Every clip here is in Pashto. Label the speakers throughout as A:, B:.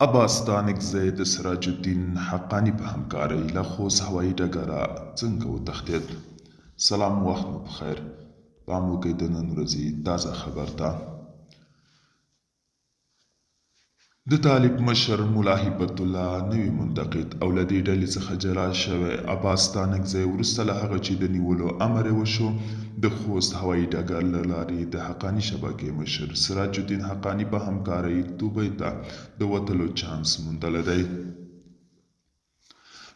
A: عباس ستانکزی د سراج الدین حقانی په همکارۍ له خوست هوایي ډګره څنګه وتښتېد؟ سلام، وخت مو بخیر. پام وکړئ د نن ورځې تازه خبر ته. د طالب مشر ملا هیبت الله نوي منتقد او له دې ډلې څخه جلا شوی عباس ستانکزی وروسته له هغه چې د نیولو امر یې وشو، د خوست هوایي ډګر له لارې د حقاني شبکې مشر سراج الدین حقانی په همکارۍ دوبۍ ته د وتلو چانس موندلی دی.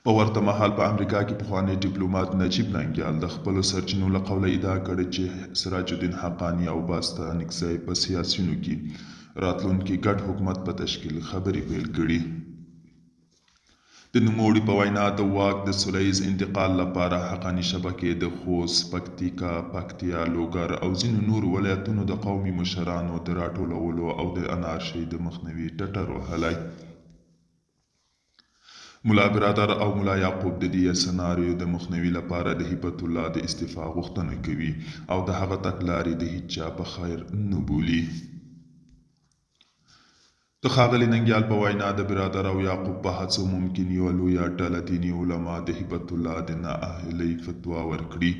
A: په ورته مهال په امریکا کې پخوانی ډیپلومات نجیب ننګیال د خپلو سرچینو له قوله ادعا کړې چې سراج الدین حقانی او عباس ستانکزی په سیاسیونو کې راتلونکي ګډ حکومت په تشکیل خبرې پیل کړي. د نوموړي په وینا د واک د سولیز انتقال لپاره حقاني شبکې د خوست، پکتیکا، پکتیا، لوګر او ځینو نورو ولایتونو د قومي مشرانو د راټولولو او د انارشۍ د مخنیوي ټټر وهلی. ملا برادر او ملا یعقوب د دې سناریو د مخنیوي لپاره د هیبت الله د استعفا غوښتنه کوي او د هغه تګلارې د هیچ چا په خیر نه بولي. د ښاغلي ننګیال په وینا د برادر او یعقوب په هڅو ممکن یوه لویه ډله دیني علما د هیبت الله د نااهلۍ فتوا ورکړي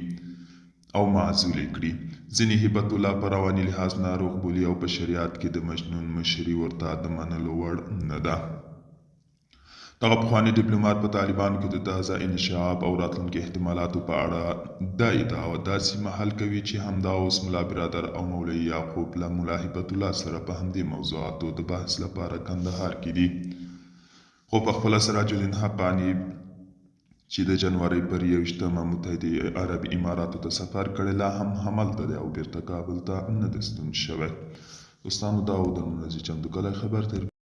A: او معزولې کړي. ځینې هیبت الله په رواني لحاظ ناروغ بولي او په شریعت کې د مجنون مشري ورته د منلو وړ نه ده. دغه پخوانی ډیپلومات په طالبانو کې د تازه انشعاب او راتلونکي احتمالاتو په اړه دا ادعا داسې محل کوي چې همدا اوس ملا برادر او مولوي یعقوب له ملا هیبت الله سره په همدې موضوعاتو د بحث لپاره کندهار کې دي. خو پخپله سراج الدین حقانی چې د جنورۍ پر 21 متحده عربي اماراتو ته سفر کړی لا هم همالته دی او بیرته کابل ته نه دی ستون شوی. دوستانو، دا و د نن ورځې چمتو کلی خبر.